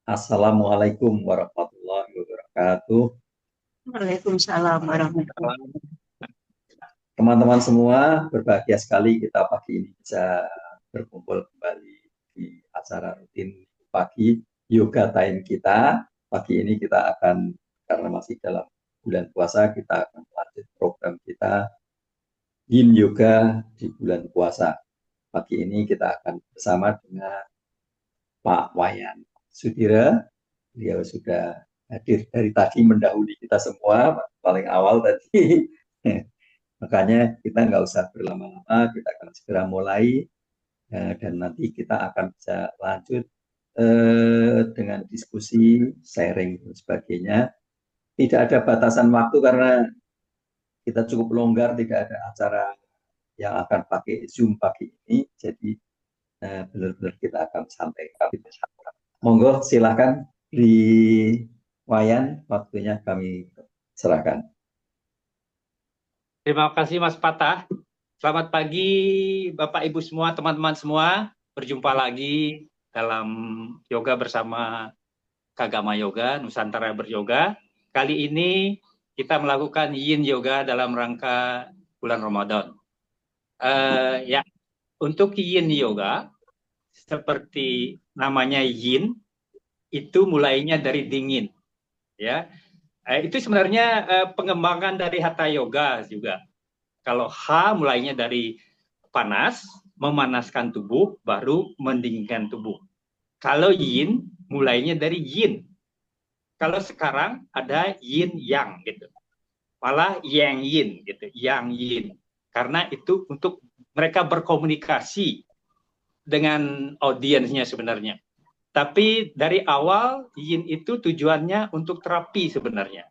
Assalamualaikum warahmatullahi wabarakatuh. Waalaikumsalam warahmatullahi Teman-teman semua, berbahagia sekali kita pagi ini bisa berkumpul kembali di acara rutin pagi yoga time kita. Pagi ini kita akan, karena masih dalam bulan puasa, kita akan melanjut program kita Yin Yoga di bulan puasa. Pagi ini kita akan bersama dengan Pak Wayan Sudira. Beliau sudah hadir dari tadi mendahului kita semua, paling awal tadi. Makanya kita nggak usah berlama-lama, kita akan segera mulai dan nanti kita akan bisa lanjut dengan diskusi, sharing dan sebagainya. Tidak ada batasan waktu karena kita cukup longgar, tidak ada acara yang akan pakai Zoom pagi ini, jadi benar-benar kita akan santai. Monggo silahkan di Wayan, waktunya kami serahkan. Terima kasih Mas Patah. Selamat pagi Bapak Ibu semua, teman-teman semua. Berjumpa lagi dalam yoga bersama Kagama Yoga, Nusantara Beryoga. Kali ini kita melakukan Yin Yoga dalam rangka bulan Ramadan. Ya, untuk Yin Yoga, seperti namanya Yin, itu mulainya dari dingin. Ya, itu sebenarnya pengembangan dari Hatha Yoga juga. Kalau H mulainya dari panas, memanaskan tubuh, baru mendinginkan tubuh. Kalau Yin, mulainya dari Yin. Kalau sekarang ada Yin Yang gitu. Malah Yang Yin gitu, Yang Yin. Karena itu untuk mereka berkomunikasi dengan audiensnya sebenarnya. Tapi dari awal Yin itu tujuannya untuk terapi sebenarnya.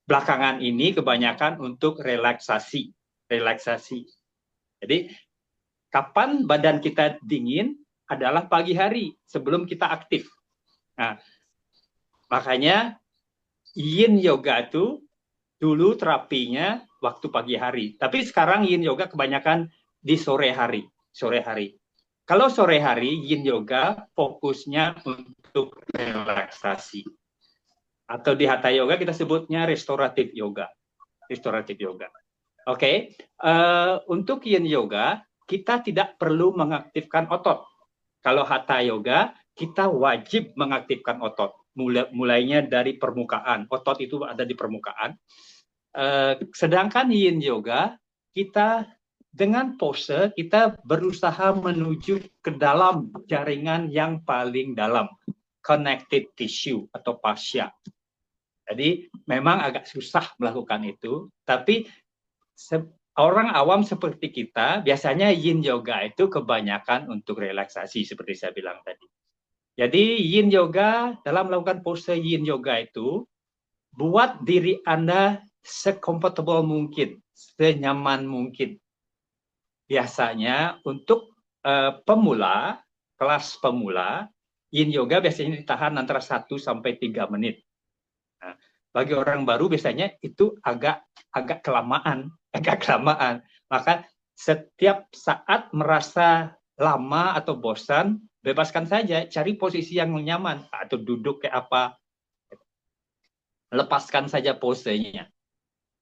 Belakangan ini kebanyakan untuk relaksasi. Jadi kapan badan kita dingin adalah pagi hari sebelum kita aktif. Nah, makanya Yin Yoga itu dulu terapinya waktu pagi hari. Tapi sekarang Yin Yoga kebanyakan di sore hari. Kalau sore hari Yin Yoga fokusnya untuk relaksasi. Atau di Hatha Yoga kita sebutnya restoratif yoga. Oke. Untuk Yin Yoga kita tidak perlu mengaktifkan otot. Kalau Hatha Yoga kita wajib mengaktifkan otot. Mulainya dari permukaan. Otot itu ada di permukaan. Sedangkan Yin Yoga kita dengan pose kita berusaha menuju ke dalam jaringan yang paling dalam, connected tissue atau fascia. Jadi memang agak susah melakukan itu, tapi orang awam seperti kita biasanya Yin Yoga itu kebanyakan untuk relaksasi seperti saya bilang tadi. Jadi Yin Yoga, dalam melakukan pose Yin Yoga itu buat diri Anda se-comfortable mungkin, senyaman mungkin. Biasanya untuk pemula, kelas pemula, Yin Yoga biasanya ditahan antara 1 sampai 3 menit. Nah, bagi orang baru biasanya itu agak kelamaan. Maka setiap saat merasa lama atau bosan, bebaskan saja, cari posisi yang nyaman atau duduk kayak apa. Lepaskan saja posenya.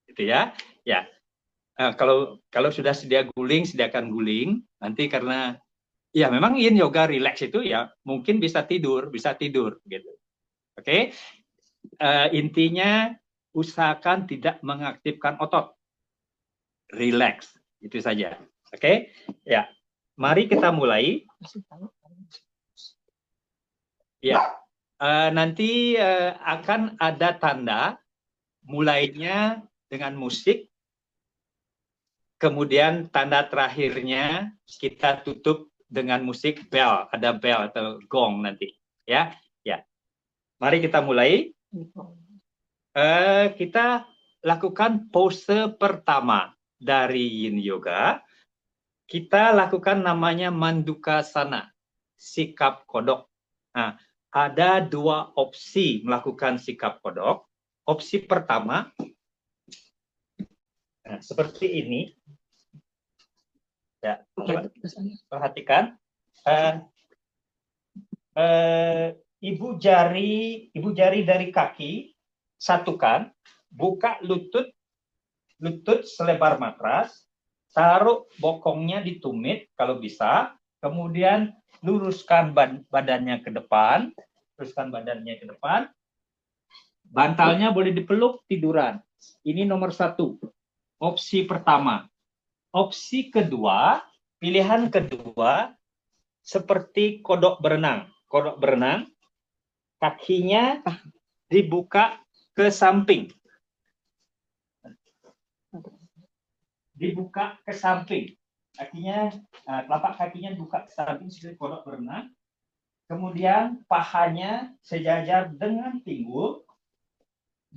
Gitu ya. Ya. Kalau sudah sediakan guling, nanti karena ya memang Yin Yoga relax itu ya mungkin bisa tidur gitu. Oke. Intinya usahakan tidak mengaktifkan otot. Relax, itu saja. Oke? Ya. Mari kita mulai. Ya. Nanti akan ada tanda mulainya dengan musik. Kemudian tanda terakhirnya kita tutup dengan musik bell, ada bell atau gong nanti. Ya. Ya. Mari kita mulai. Kita lakukan pose pertama dari Yin Yoga. Kita lakukan namanya Mandukasana, sikap kodok. Nah, ada 2 opsi melakukan sikap kodok. Opsi pertama, nah, seperti ini. Ya, perhatikan. ibu jari dari kaki satukan, buka lutut selebar matras, taruh bokongnya di tumit kalau bisa, kemudian luruskan badannya ke depan, bantalnya boleh dipeluk, tiduran. Ini nomor 1, opsi pertama. Opsi kedua, pilihan kedua, seperti kodok berenang. Kodok berenang, kakinya dibuka ke samping. Telapak kakinya dibuka ke samping seperti kodok berenang. Kemudian pahanya sejajar dengan pinggul,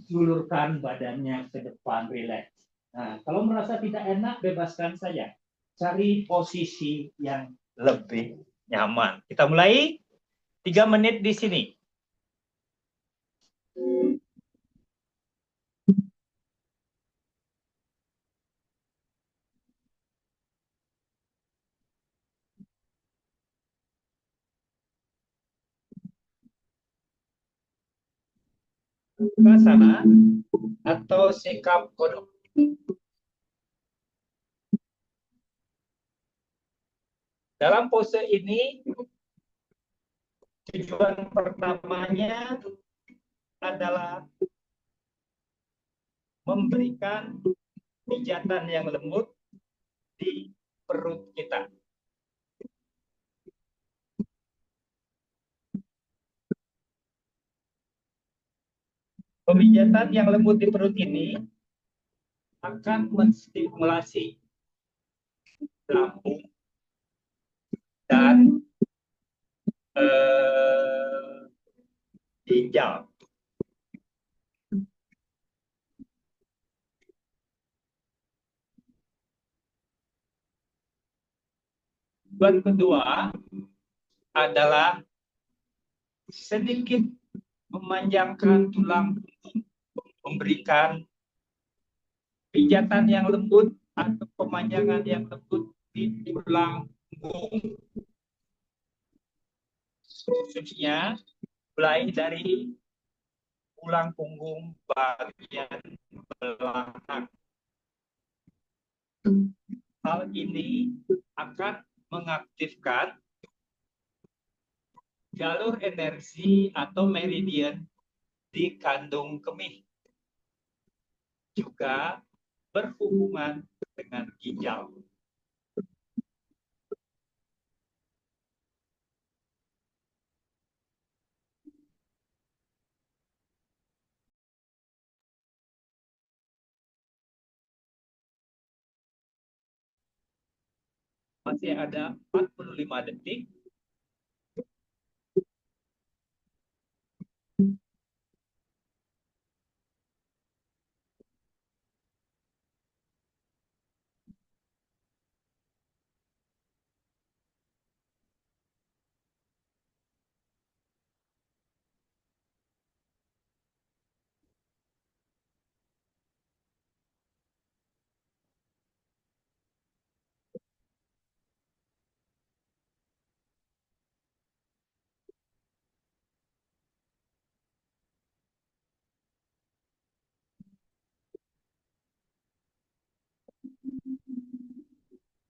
julurkan badannya ke depan, rileks. Nah, kalau merasa tidak enak, bebaskan saja. Cari posisi yang lebih nyaman. Kita mulai 3 menit di sini. Sana atau sikap kodok. Dalam pose ini, tujuan pertamanya adalah memberikan pijatan yang lembut di perut kita. Pemijatan yang lembut di perut ini akan menstimulasi lambung dan ginjal. Tujuan kedua adalah sedikit memanjangkan tulang punggung, memberikan pijatan yang lembut atau pemanjangan yang lembut di tulang punggung, khususnya mulai dari tulang punggung bagian belakang. Hal ini akan mengaktifkan jalur energi atau meridian di kandung kemih, juga berhubungan dengan ginjal. Masih ada 45 detik.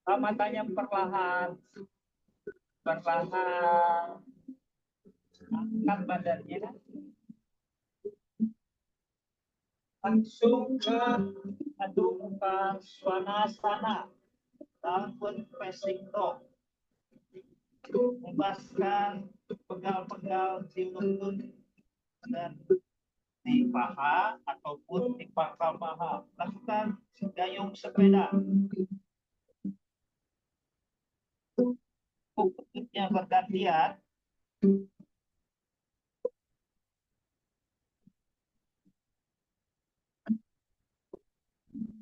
Matanya perlahan, angkat badannya, langsung ke Adho Svanasana dalam facing dog. Bebaskan pegal-pegal di lutut dan di paha ataupun di pangkal paha. Lakukan gayung sepeda. Lututnya bergantian.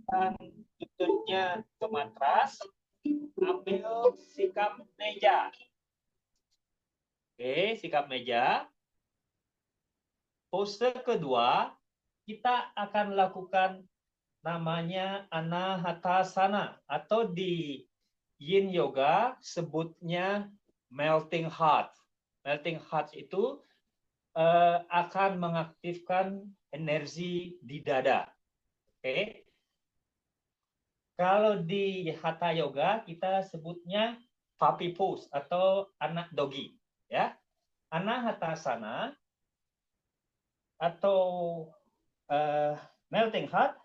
Dan lututnya ke matras. Ambil sikap meja. Oke, sikap meja. Pose kedua, kita akan lakukan namanya Anahatasana atau di Yin Yoga sebutnya melting heart. Melting heart itu akan mengaktifkan energi di dada. Oke. Kalau di Hatha Yoga kita sebutnya puppy pose atau anak dogi, ya. Anahatasana atau melting heart,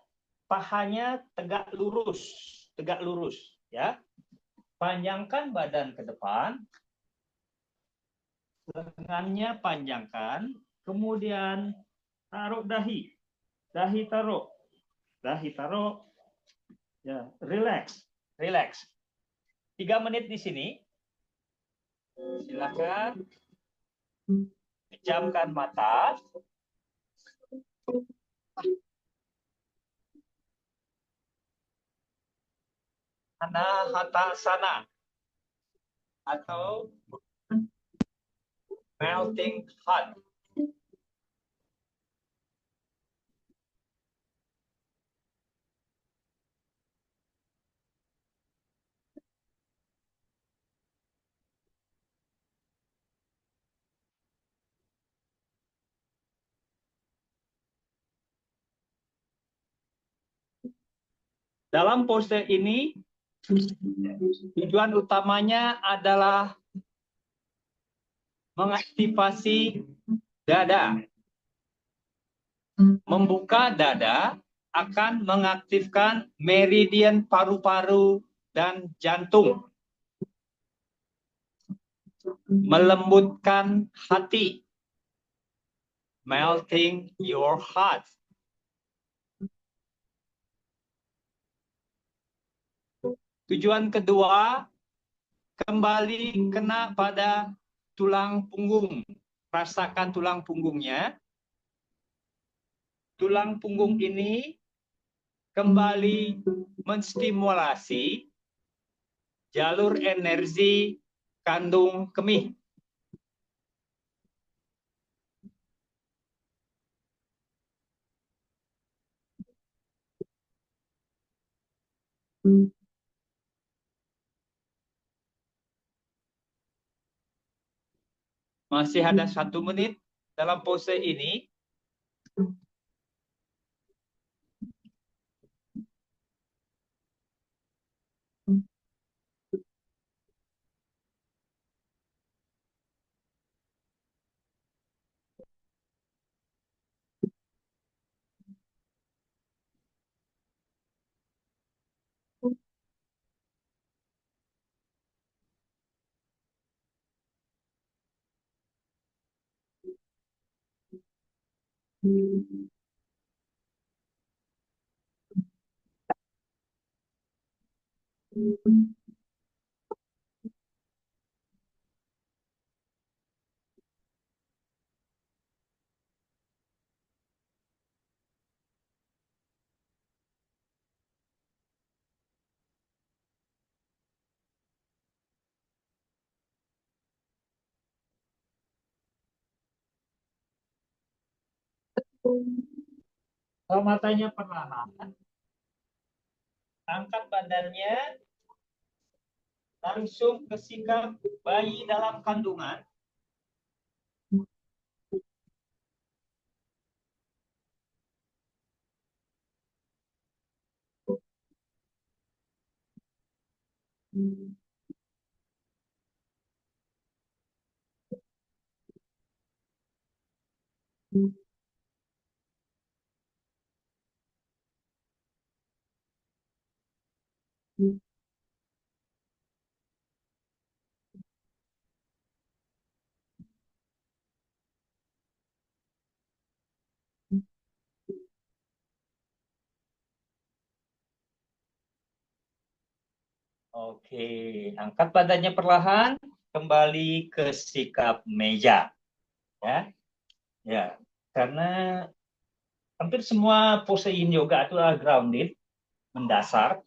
pahanya tegak lurus, ya. Panjangkan badan ke depan, lengannya panjangkan, kemudian taruh dahi taruh, ya, relax. 3 menit di sini. Silakan pejamkan mata. Anahatasana atau melting heart. Dalam pose ini, tujuan utamanya adalah mengaktifasi dada. Membuka dada akan mengaktifkan meridian paru-paru dan jantung. Melembutkan hati. Melting your heart. Tujuan kedua, kembali kena pada tulang punggung. Rasakan tulang punggungnya. Tulang punggung ini kembali menstimulasi jalur energi kandung kemih. Masih ada 1 menit dalam pose ini. Kalau matanya perlahan, angkat badannya langsung ke sikap bayi dalam kandungan. Oke, angkat badannya perlahan, kembali ke sikap meja. Ya, ya, karena hampir semua pose yin yoga itu adalah grounded, mendasar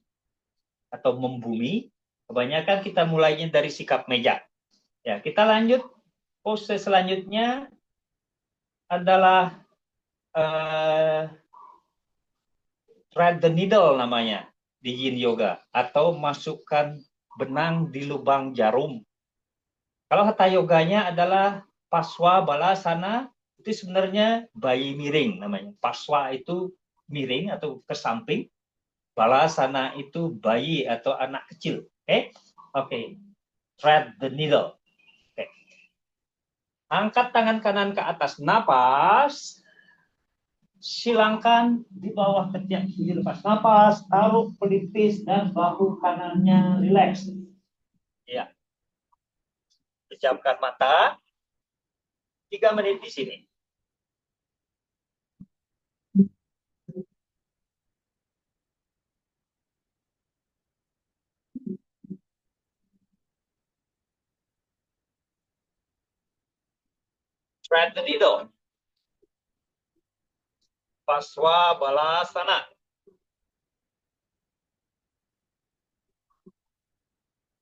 atau membumi. Kebanyakan kita mulainya dari sikap meja. Ya, kita lanjut. Pose selanjutnya adalah thread the needle namanya di yin yoga, atau masukkan benang di lubang jarum. Kalau hatha yoganya adalah paswa balasana itu sebenarnya bayi miring namanya. Paswa itu miring atau ke samping, balasana itu bayi atau anak kecil. Oke? Oke. Thread the needle. Oke. Angkat tangan kanan ke atas, napas. Silangkan di bawah ketiak kiri, lepas napas, taruh pelipis dan bahu kanannya rileks. Ya. Pejamkan mata. 3 menit di sini. Thread the needle. Paswa balasana.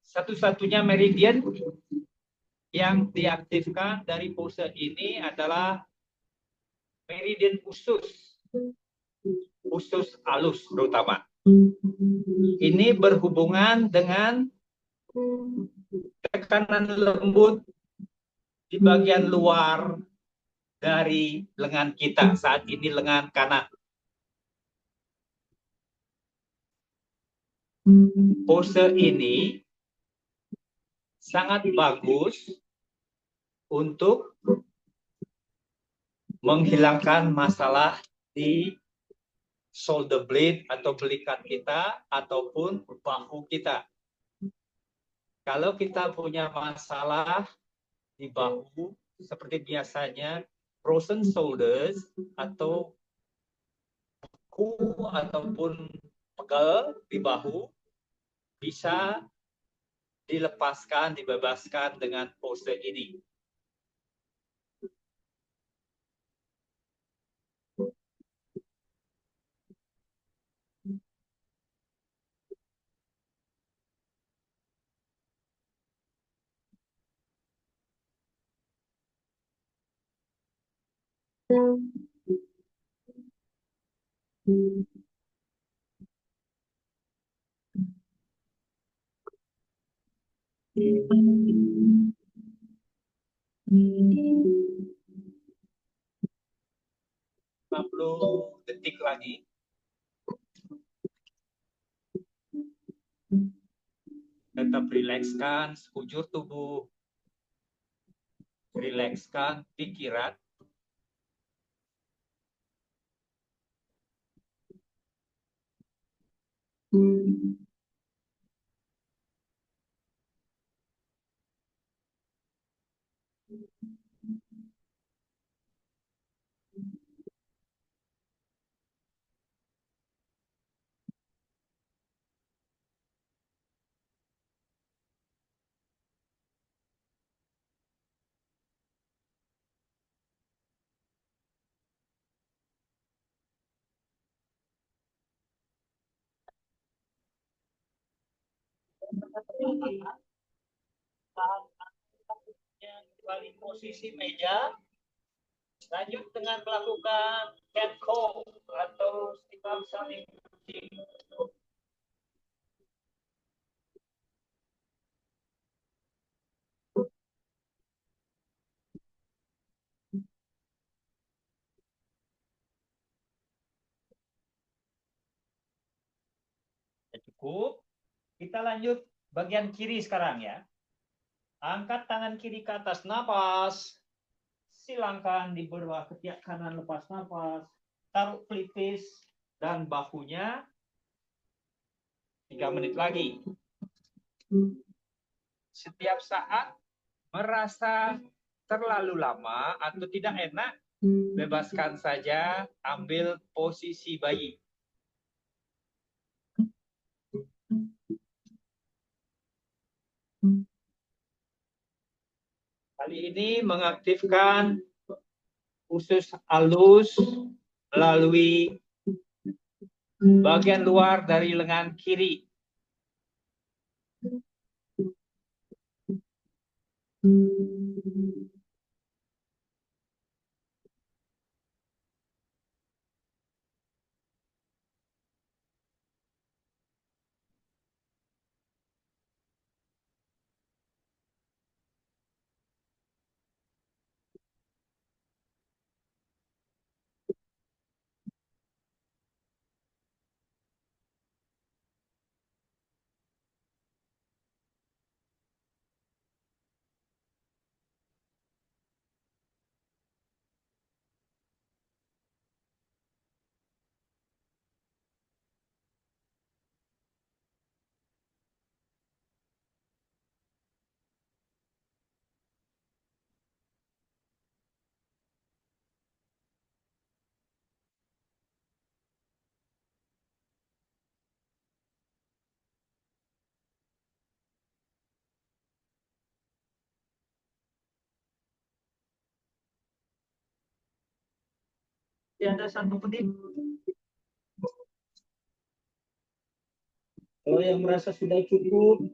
Satu-satunya meridian yang diaktifkan dari pose ini adalah meridian usus. Usus alus terutama. Ini berhubungan dengan tekanan lembut di bagian luar dari lengan kita. Saat ini lengan kanan. Pose ini sangat bagus untuk menghilangkan masalah di shoulder blade atau belikat kita ataupun bahu kita. Kalau kita punya masalah di bahu seperti biasanya frozen shoulders atau beku ataupun pegal di bahu bisa dilepaskan, dibebaskan dengan pose ini. Detik lagi. Tetap rilekskan sekujur tubuh. Rilekskan pikiran. Kembali posisi meja. Lanjut dengan melakukan cat call atau istilah saling kucing. Cukup. Kita lanjut bagian kiri sekarang ya. Angkat tangan kiri ke atas, napas. Silangkan di bawah ketiak kanan, lepas napas. Taruh pelipis dan bahunya. 3 menit lagi. Setiap saat merasa terlalu lama atau tidak enak, bebaskan saja, ambil posisi bayi. Kali ini mengaktifkan usus alus melalui bagian luar dari lengan kiri. Ada 1 menit. Kalau yang merasa sudah cukup,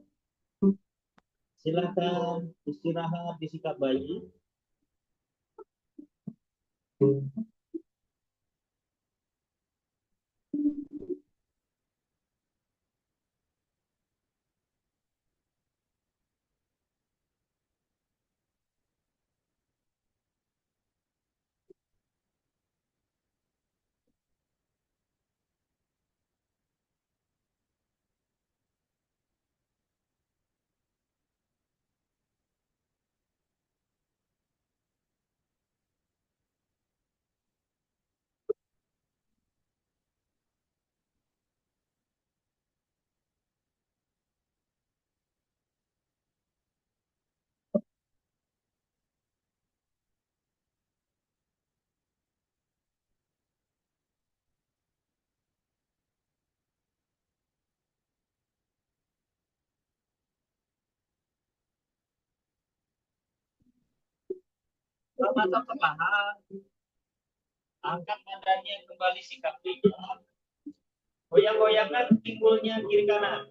silakan istirahat di sikap bayi. Mata perlahan, angkat badannya kembali sikap tegak. Goyang-goyangkan pinggulnya kiri kanan.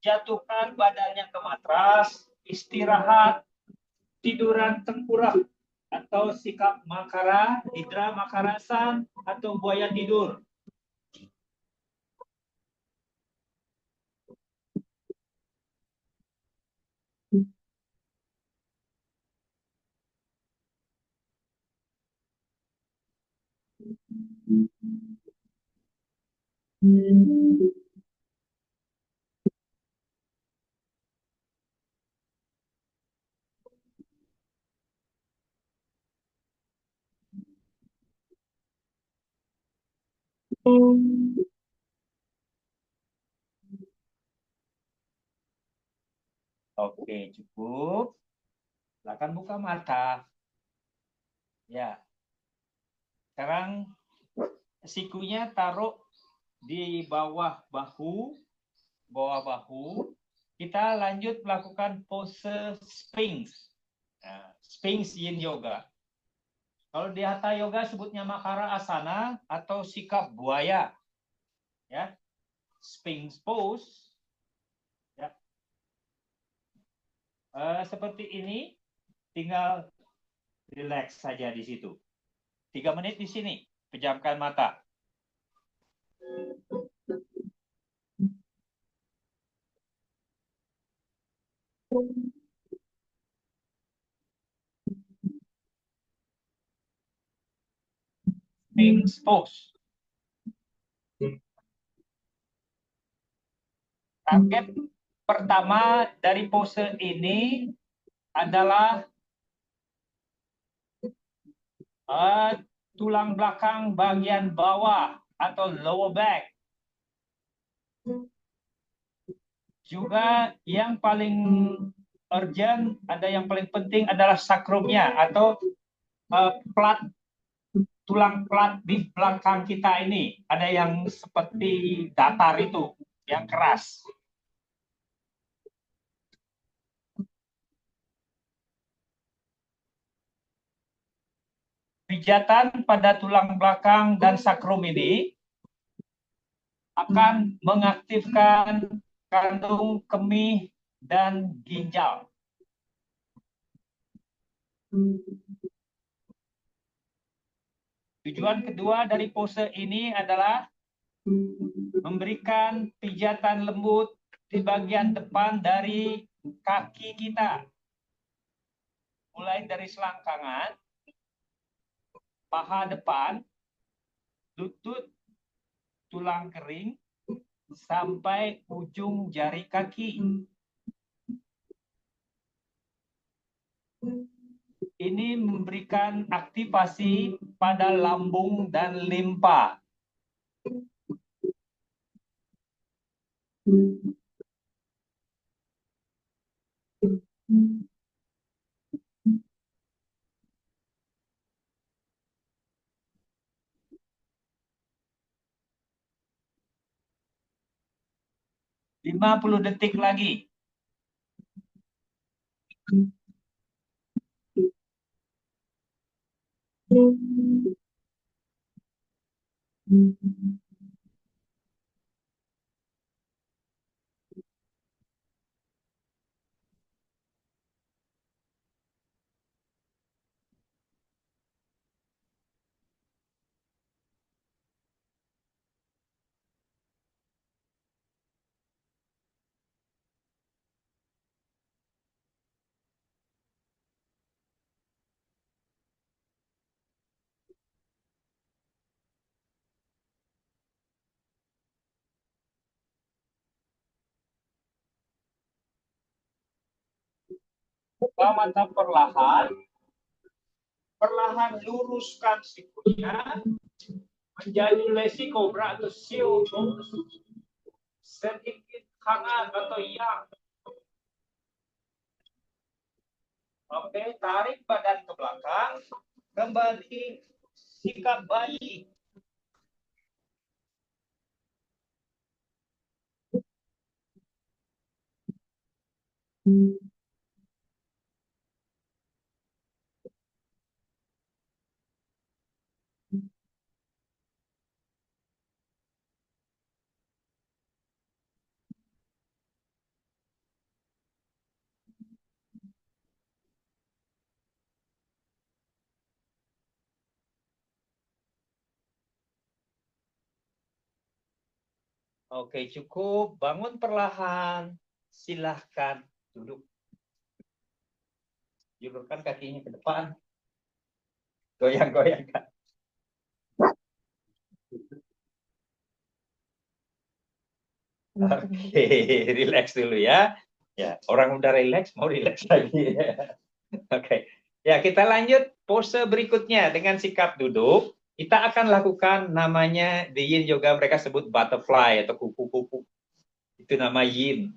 Jatuhkan badannya ke matras, istirahat, tiduran tengkurap atau sikap makara, hidra makarasan atau buaya tidur. Oke, cukup. Silakan buka mata. Ya. Sekarang sikunya taruh di bawah bahu. Kita lanjut melakukan pose Sphinx. Nah, Sphinx Yin Yoga. Kalau di Hatha Yoga sebutnya Makara Asana atau sikap buaya. Ya. Sphinx pose. Ya. Seperti ini, tinggal relax saja di situ. 3 menit di sini, pejamkan mata. Sphinx pose. Target pertama dari pose ini adalah tulang belakang bagian bawah atau lower back. Juga yang paling urgent, ada yang paling penting adalah sakrumnya atau plat, tulang plat di belakang kita ini. Ada yang seperti datar itu, yang keras. Pijatan pada tulang belakang dan sakrum ini akan mengaktifkan kandung kemih dan ginjal. Tujuan kedua dari pose ini adalah memberikan pijatan lembut di bagian depan dari kaki kita. Mulai dari selangkangan, paha depan, lutut, tulang kering, sampai ujung jari kaki. Ini memberikan aktivasi pada lambung dan limpa. Lima 50 detik lagi. Buka mata perlahan, perlahan luruskan sikunya menjadi lesi kobra atau siu, sedikit kanan atau yang. Oke, tarik badan ke belakang, kembali sikap bayi. Oke, cukup. Bangun perlahan. Silahkan duduk. Julurkan kakinya ke depan. Goyang-goyangkan. Oke, relax dulu ya. Ya, orang udah relax, mau relax lagi. Oke. Ya, kita lanjut pose berikutnya dengan sikap duduk. Kita akan lakukan namanya di Yin Yoga mereka sebut butterfly atau kupu-kupu. Itu nama Yin.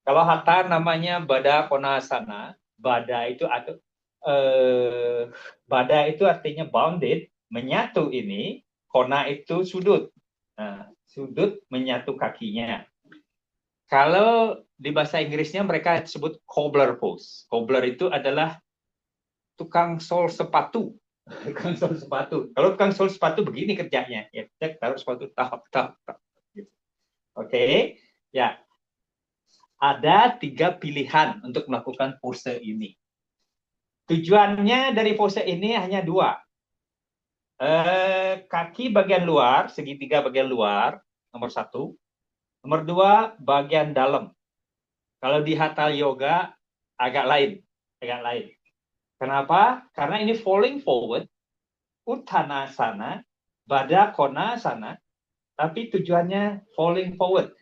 Kalau Hatha namanya Bada Konasana. Bada itu atau Bada itu artinya bounded, menyatu ini. Kona itu sudut. Nah, sudut menyatu kakinya. Kalau di bahasa Inggrisnya mereka sebut cobbler pose. Cobbler itu adalah tukang sol sepatu. Tukang sol sepatu. Kalau tukang sol sepatu begini kerjanya. Ya, cek taruh sepatu tahap. Oke. Ya, ada 3 pilihan untuk melakukan pose ini. Tujuannya dari pose ini hanya 2. Kaki bagian luar, segitiga bagian luar, nomor 1. Nomor 2, bagian dalam. Kalau di Hatha Yoga agak lain. Kenapa? Karena ini falling forward, Uttanasana, Baddha Konasana, tapi tujuannya falling forward.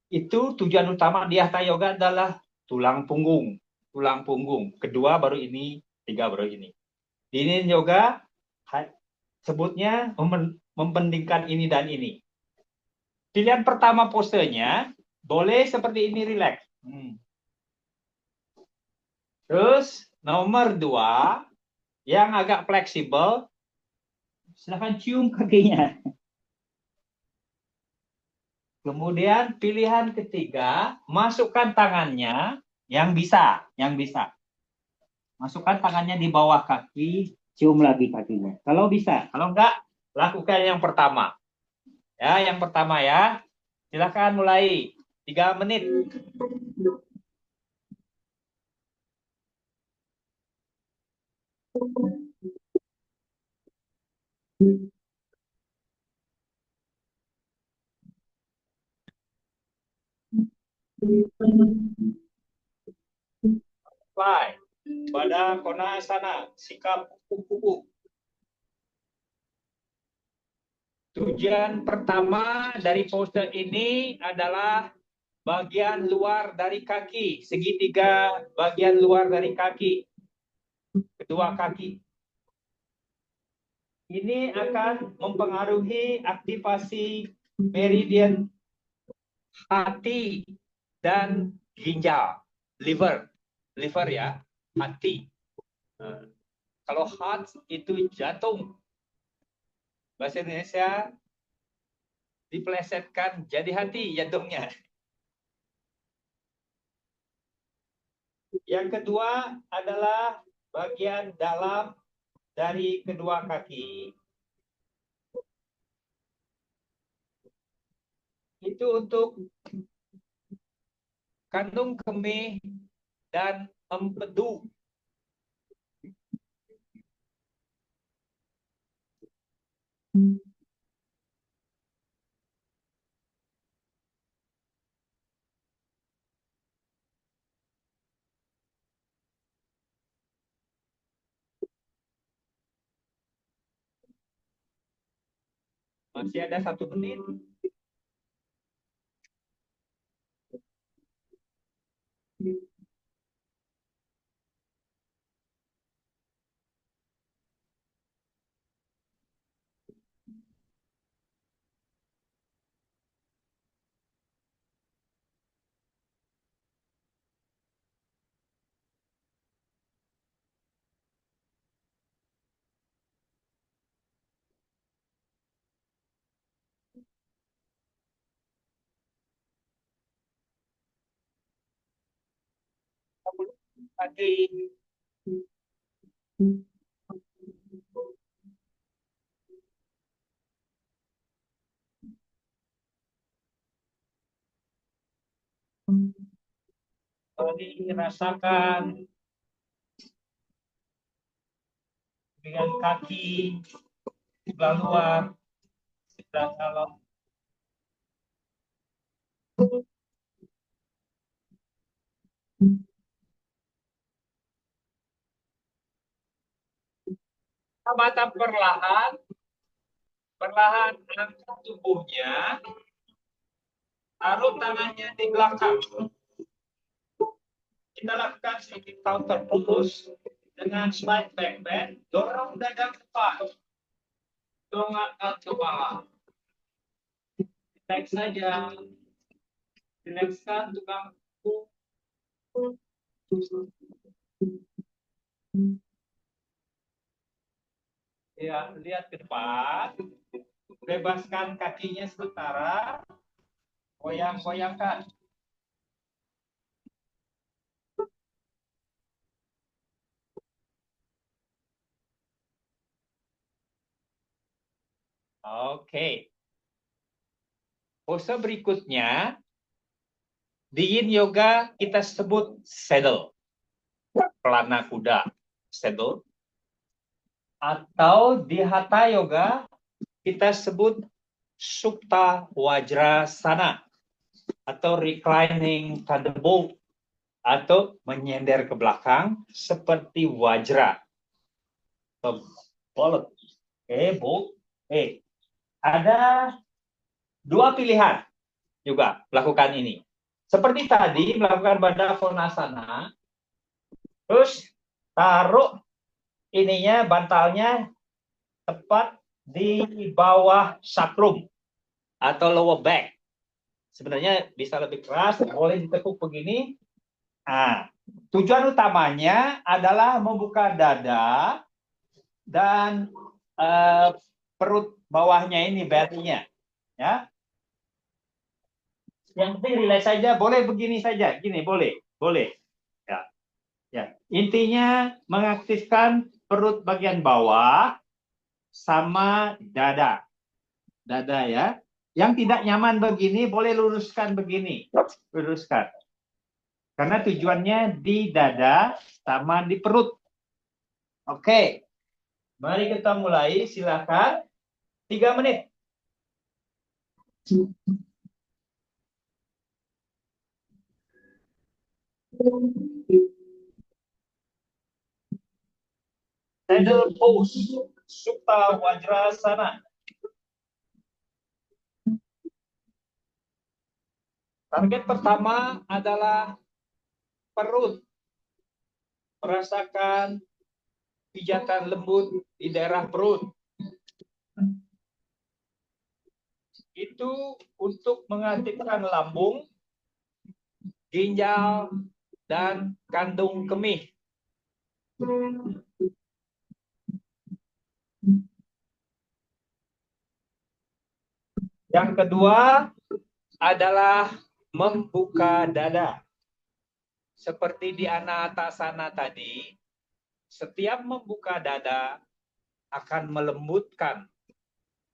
Itu tujuan utama di Hatha Yoga adalah tulang punggung. Tulang punggung. Kedua baru ini, 3 baru ini. Di Yin Yoga sebutnya membandingkan ini dan ini. Pilihan pertama posenya boleh seperti ini, relax. Terus nomor 2 yang agak fleksibel, silahkan cium kakinya. Kemudian pilihan ketiga, masukkan tangannya yang bisa. Masukkan tangannya di bawah kaki, cium lagi kakinya. Kalau bisa, kalau enggak, lakukan yang pertama. Ya, yang pertama ya. Silahkan mulai. 3 menit. Fly. Pada konasana, sikap kupu-kupu. Tujuan pertama dari pose ini adalah bagian luar dari kaki, segitiga bagian luar dari kaki, kedua kaki. Ini akan mempengaruhi aktivasi meridian hati dan ginjal, liver ya, hati. Kalau heart itu jantung, bahasa Indonesia dipelesetkan jadi hati jantungnya. Yang kedua adalah bagian dalam dari kedua kaki. Itu untuk kandung kemih dan empedu. Masih ada 1 menit. Lagi. Rasakan dengan kaki sebelah luar, sebelah dalam. Mata perlahan, perlahan angkat tubuhnya, taruh tangannya di belakang. Kita lakukan sedikit counter pulse dengan slide back bend, dorong dada ke depan, dongakkan kepala. Relax saja, relaxkan tulang punggung. Ya, lihat ke depan, bebaskan kakinya sementara, goyang-goyangkan. Oke. Pose berikutnya di Yin Yoga kita sebut saddle, pelana kuda, saddle. Atau di Hatha Yoga kita sebut Supta Wajrasana atau reclining thunderbolt atau menyender ke belakang seperti wajra. Bolt. Bolt. Ada 2 pilihan juga melakukan ini. Seperti tadi melakukan Baddha Konasana, terus taruh ininya bantalnya tepat di bawah sakrum atau lower back. Sebenarnya bisa lebih keras, boleh ditekuk begini. Nah, tujuan utamanya adalah membuka dada dan perut bawahnya ini, belly-nya, ya. Yang penting relax saja, boleh begini saja, gini boleh, ya. Ya, intinya mengaktifkan perut bagian bawah sama dada, ya. Yang tidak nyaman begini boleh luruskan begini, luruskan. Karena tujuannya di dada sama di perut. Oke, mari kita mulai, silakan. 3 menit. Saddle pose, Supta Wajrasana. Target pertama adalah perut. Merasakan pijatan lembut di daerah perut. Itu untuk mengaktifkan lambung, ginjal, dan kandung kemih. Yang kedua adalah membuka dada. seperti di anatasana tadi, setiap membuka dada akan melembutkan,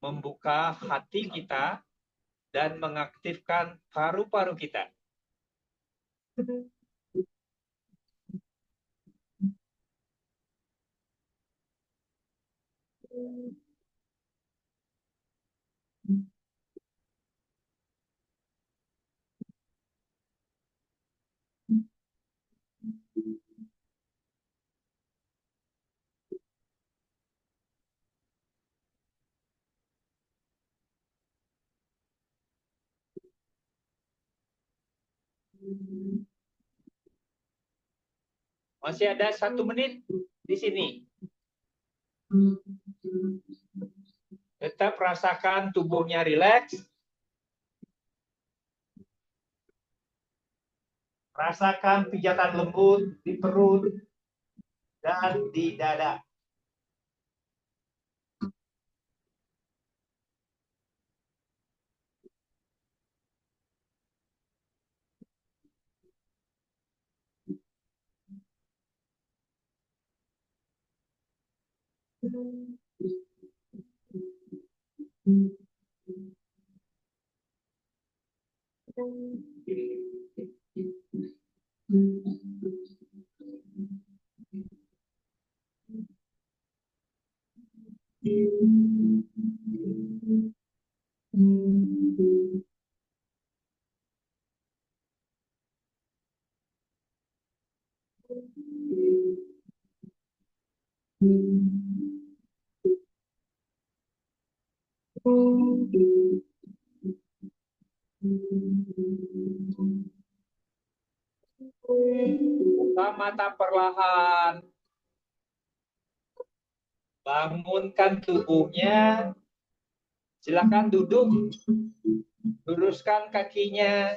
membuka hati kita, dan mengaktifkan paru-paru kita. Masih ada 1 menit di sini. Tetap rasakan tubuhnya rileks. Rasakan pijatan lembut di perut dan di dada. Buka mata perlahan. Bangunkan tubuhnya. Silakan duduk. Luruskan kakinya.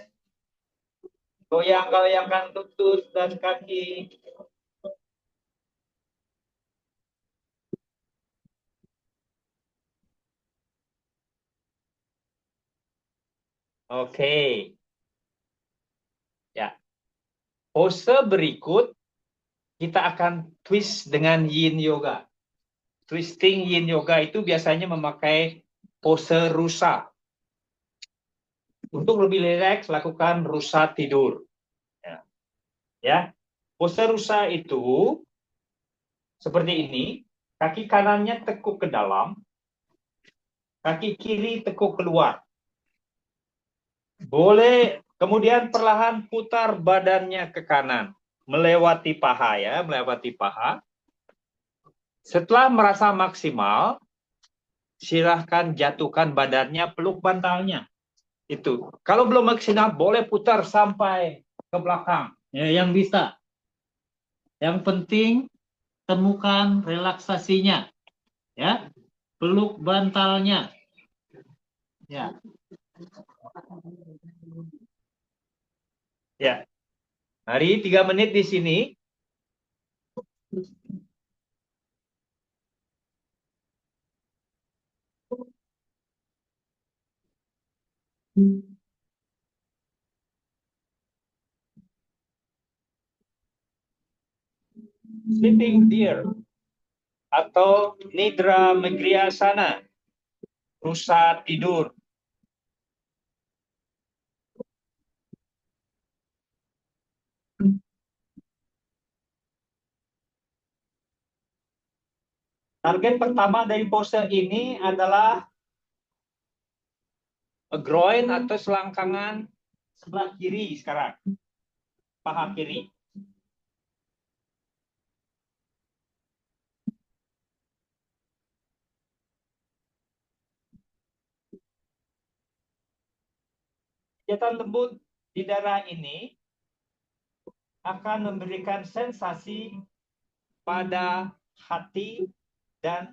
Goyang-goyangkan lutut dan kaki. Oke. Ya. Pose berikut kita akan twist dengan yin yoga. Twisting yin yoga itu biasanya memakai pose rusa. Untuk lebih rileks, lakukan rusa tidur. Ya. Pose rusa itu seperti ini. Kaki kanannya tekuk ke dalam, kaki kiri tekuk keluar. Boleh kemudian perlahan putar badannya ke kanan, melewati paha ya, melewati paha. Setelah merasa maksimal, silahkan jatuhkan badannya, peluk bantalnya. Itu. Kalau belum maksimal, boleh putar sampai ke belakang. Ya, yang bisa. Yang penting temukan relaksasinya. Ya, peluk bantalnya. Ya. Ya. Mari 3 menit di sini. Sleeping Deer atau Nidra Megriasana, rusa tidur. Target pertama dari pose ini adalah groin atau selangkangan sebelah kiri sekarang, paha kiri. Pijatan lembut di dada ini akan memberikan sensasi pada hati dan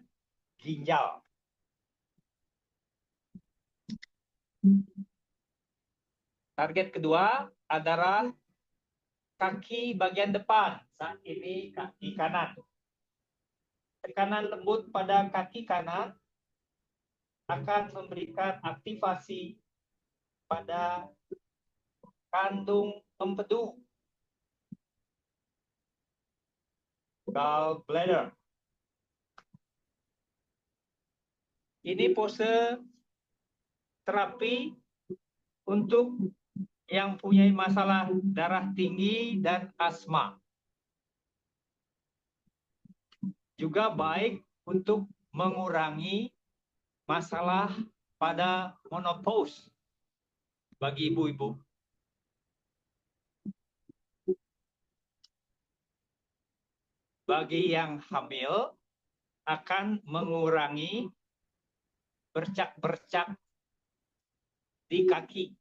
ginjal. Target kedua adalah kaki bagian depan. Saat ini kaki kanan. Tekanan lembut pada kaki kanan akan memberikan aktivasi pada kandung empedu. gallbladder. Ini pose terapi untuk yang punya masalah darah tinggi dan asma. Juga baik untuk mengurangi masalah pada menopause bagi ibu-ibu. Bagi yang hamil akan mengurangi bercak-bercak di kaki.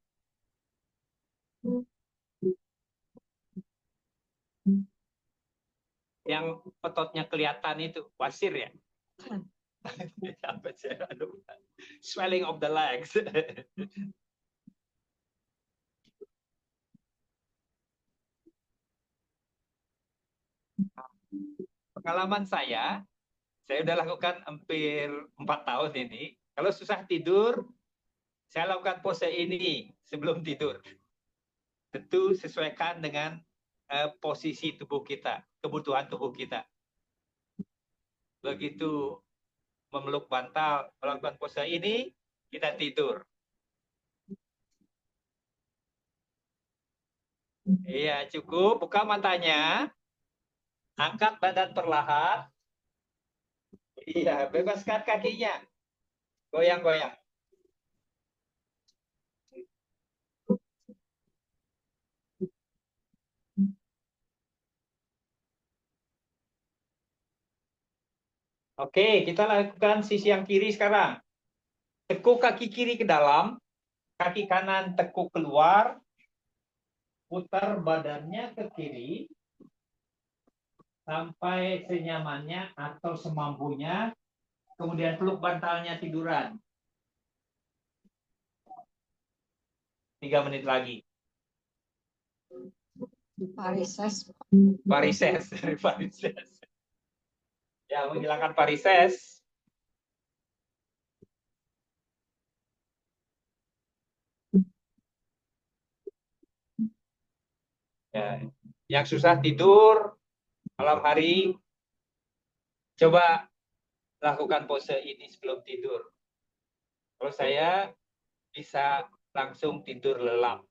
Yang ototnya kelihatan itu wasir ya. Swelling of the legs. Pengalaman saya sudah lakukan hampir 4 tahun ini. Kalau susah tidur, saya lakukan pose ini sebelum tidur. Tentu sesuaikan dengan posisi tubuh kita, kebutuhan tubuh kita. Begitu memeluk bantal, melakukan pose ini, kita tidur. Iya, cukup. Buka matanya, angkat badan perlahan. Iya, bebaskan kakinya. Goyang-goyang. Oke, kita lakukan sisi yang kiri sekarang. Tekuk kaki kiri ke dalam, kaki kanan tekuk keluar, putar badannya ke kiri, sampai senyamannya atau semampunya, kemudian peluk bantalnya tiduran. 3 menit lagi. Varises. Varises. Varises. Ya, menghilangkan varises. Ya, yang susah tidur malam hari, coba lakukan pose ini sebelum tidur. Kalau saya bisa langsung tidur lelap.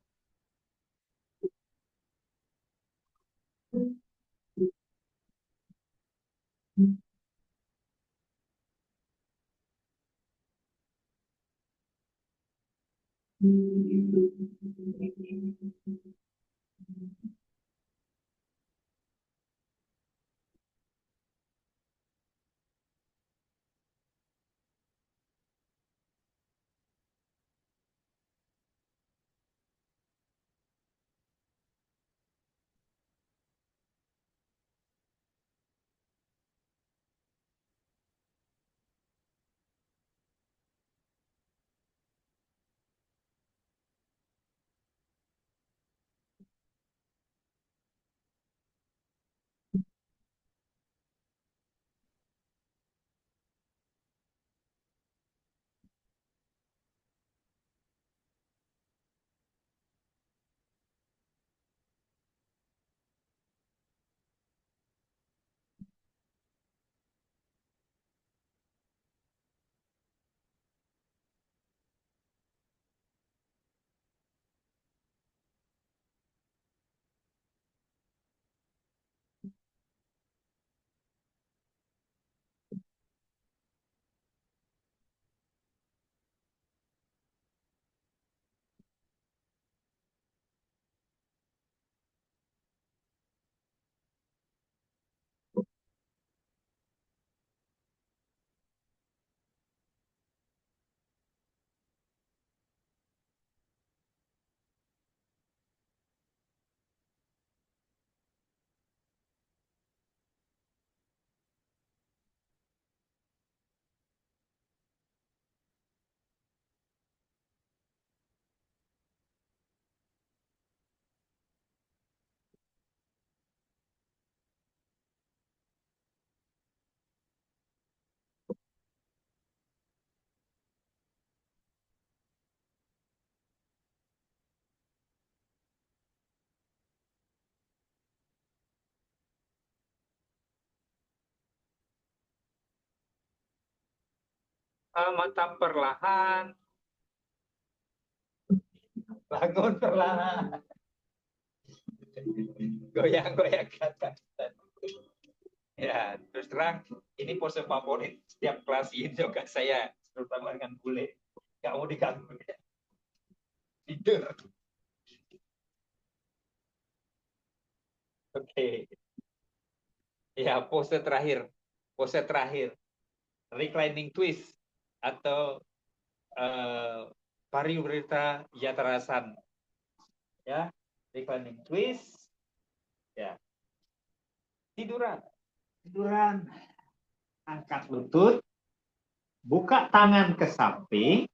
Mata perlahan, bangun perlahan, goyang-goyang kata. Ya, terus terang ini pose favorit setiap kelas ini juga saya, terutama dengan bule. Nggak mau diganggu. Tidur. Oke. Ya, pose terakhir. Pose terakhir. Reclining twist atau pariwrita yatarasana. Ya, reclining twist. Ya. Tiduran. Tiduran. Angkat lutut. Buka tangan ke samping.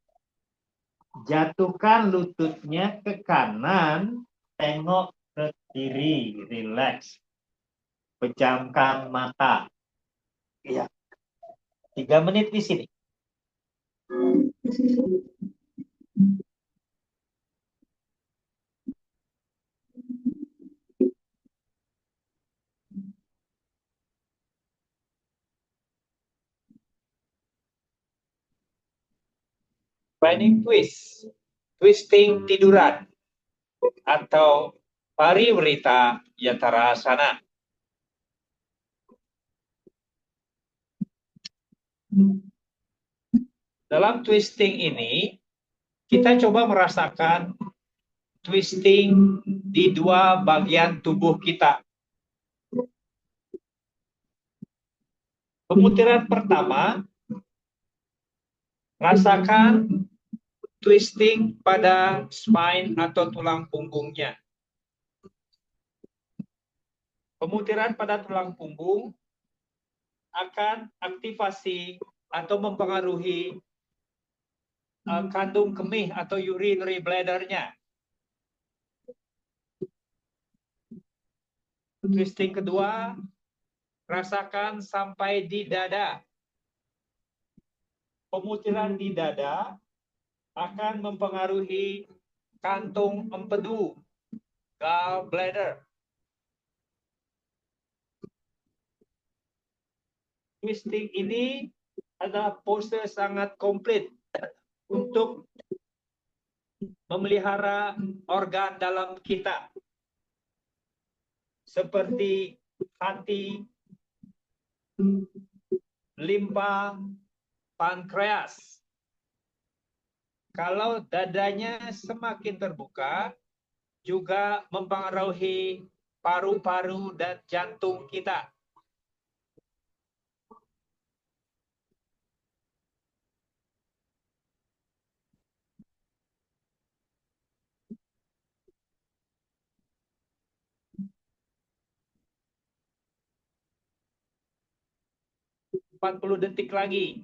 Jatuhkan lututnya ke kanan. Tengok ke kiri. Relax. Pejamkan mata. Iya. 3 menit di sini. Planning twist. Twisting tiduran. Atau pariwrita yatarasana. Dalam twisting ini, kita coba merasakan twisting di 2 bagian tubuh kita. Pemutiran pertama, rasakan twisting pada spine atau tulang punggungnya. Pemutiran pada tulang punggung akan aktivasi atau mempengaruhi kandung kemih atau urinary bladder-nya. Twisting kedua, rasakan sampai di dada. Pemutiran di dada akan mempengaruhi kantung empedu, gallbladder. Twisting ini adalah pose sangat komplit untuk memelihara organ dalam kita, seperti hati, limpa, pankreas. Kalau dadanya semakin terbuka, juga mempengaruhi paru-paru dan jantung kita. Empat 40 detik lagi.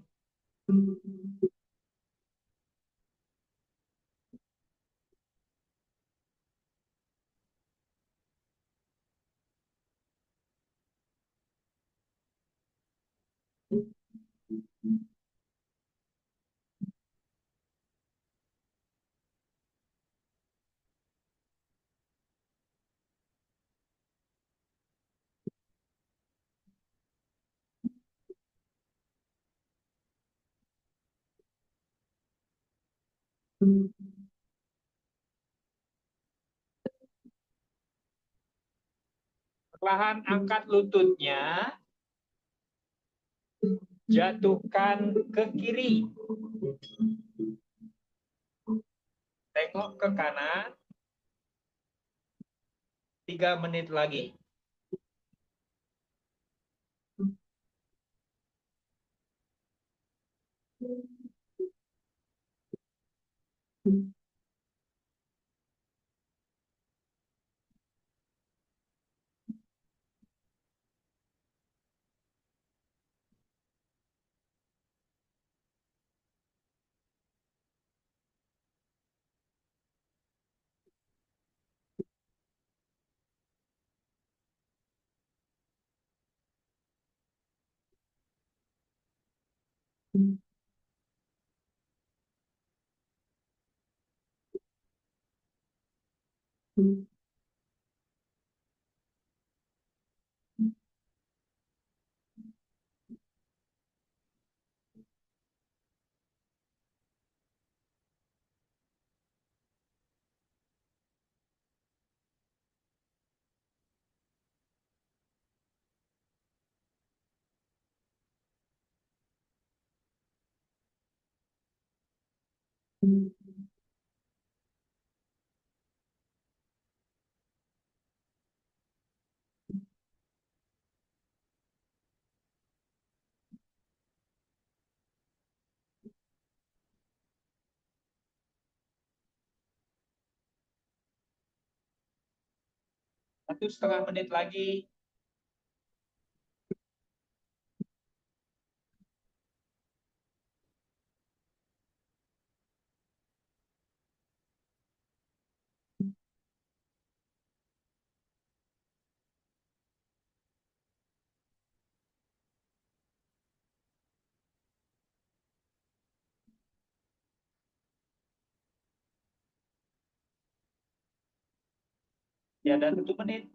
Perlahan angkat lututnya, jatuhkan ke kiri. Tengok ke kanan. 3 menit lagi. 1,5 menit lagi. Ya, dan 1 menit.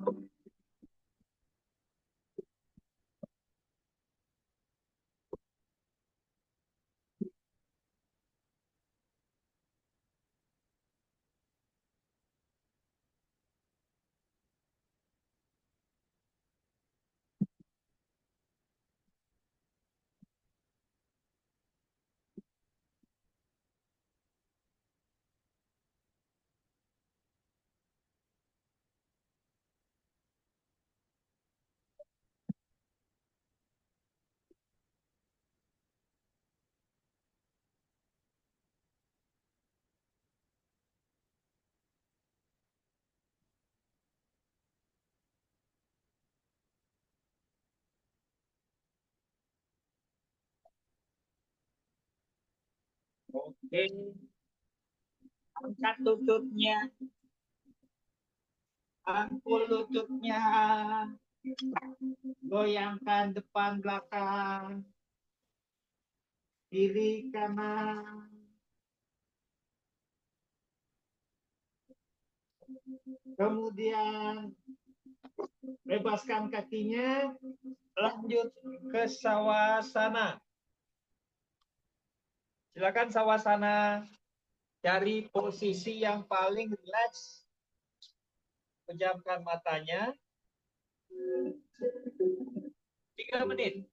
Oke, angkat lututnya, angkul lututnya, goyangkan depan belakang, kiri kanan. Kemudian bebaskan kakinya, lanjut ke sawasana. Silakan sawasana, cari posisi yang paling rileks, pejamkan matanya. 3 menit.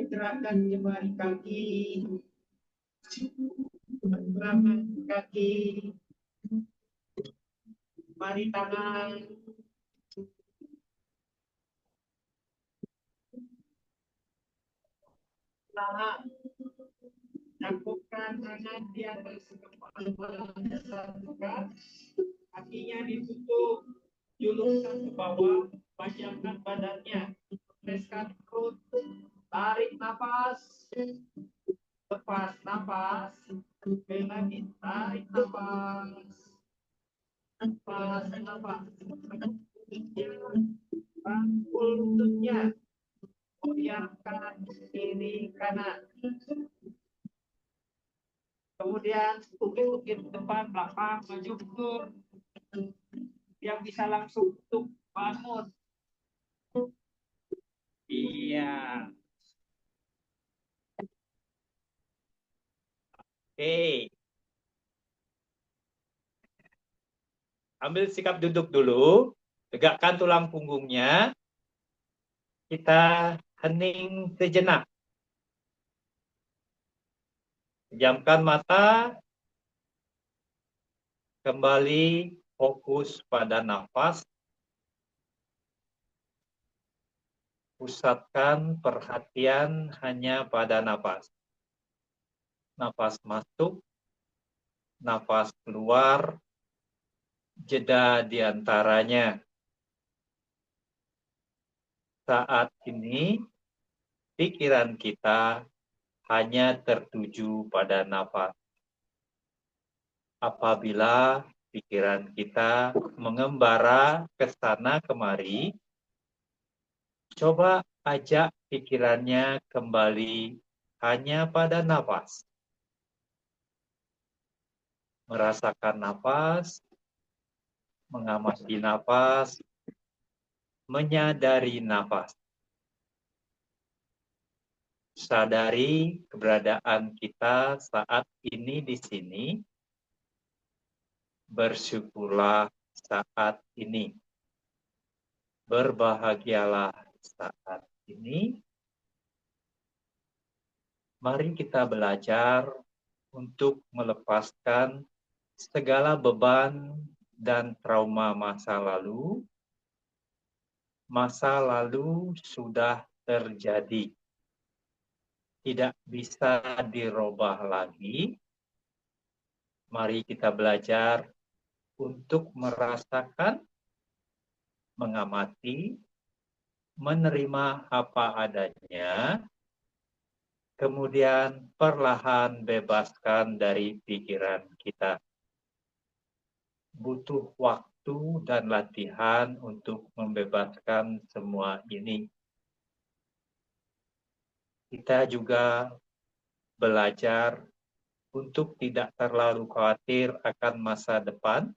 Gerakan jemari kaki, gerakan kaki, mari tangan, tangan, cangkupkan tangan di atas kepala, satukan, kakinya ditutup, julurkan ke bawah, panjangkan badannya, oleskan perut, tarik nafas, lepas nafas, sekali lagi tarik nafas, lepas nafas, rangkul lututnya, goyangkan kiri kanan, kemudian tukik-tukik depan belakang maju mundur, yang bisa langsung untuk bangun. Iya. Oke. Ambil sikap duduk dulu, tegakkan tulang punggungnya, kita hening sejenak. Pejamkan mata, kembali fokus pada nafas, pusatkan perhatian hanya pada nafas. Nafas masuk, nafas keluar, jeda di antaranya. Saat ini, pikiran kita hanya tertuju pada nafas. Apabila pikiran kita mengembara ke sana kemari, coba ajak pikirannya kembali hanya pada nafas. Merasakan nafas, mengamati nafas, menyadari nafas. Sadari keberadaan kita saat ini di sini. Bersyukurlah saat ini. Berbahagialah saat ini. Mari kita belajar untuk melepaskan segala beban dan trauma masa lalu. Masa lalu sudah terjadi. Tidak bisa dirubah lagi. Mari kita belajar untuk merasakan, mengamati, menerima apa adanya, kemudian perlahan bebaskan dari pikiran kita. Butuh waktu dan latihan untuk membebaskan semua ini. Kita juga belajar untuk tidak terlalu khawatir akan masa depan.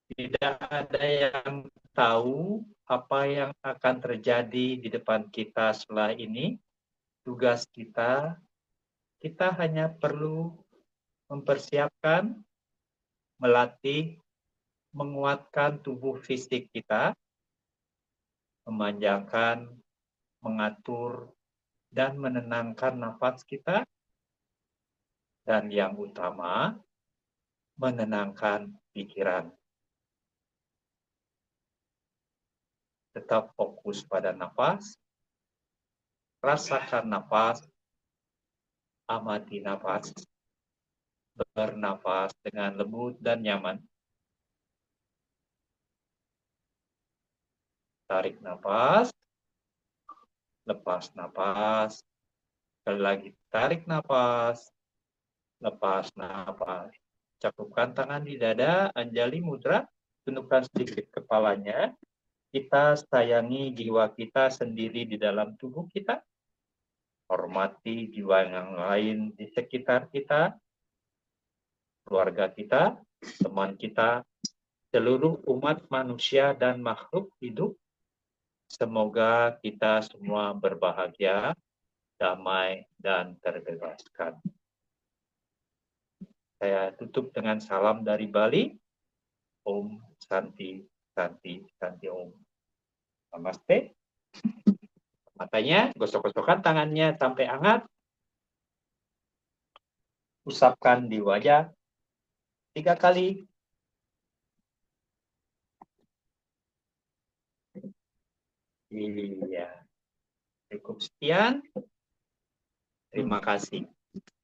Tidak ada yang tahu apa yang akan terjadi di depan kita setelah ini. Tugas kita hanya perlu mempersiapkan, melatih, menguatkan tubuh fisik kita, memanjangkan, mengatur, dan menenangkan nafas kita, dan yang utama, menenangkan pikiran. Tetap fokus pada nafas, rasakan nafas, amati nafas, bernafas dengan lembut dan nyaman. Tarik nafas, lepas nafas, sekali lagi tarik nafas, lepas nafas. Cakupkan tangan di dada, Anjali mudra, tundukkan sedikit kepalanya. Kita sayangi jiwa kita sendiri di dalam tubuh kita. Hormati jiwa yang lain di sekitar kita, keluarga kita, teman kita, seluruh umat manusia dan makhluk hidup. Semoga kita semua berbahagia, damai, dan terbebaskan. Saya tutup dengan salam dari Bali. Om Santi, Santi, Santi Om. Namaste. Matanya, gosok-gosokkan tangannya sampai hangat. Usapkan di wajah 3 kali. Iya. Cukup sekian. Terima kasih.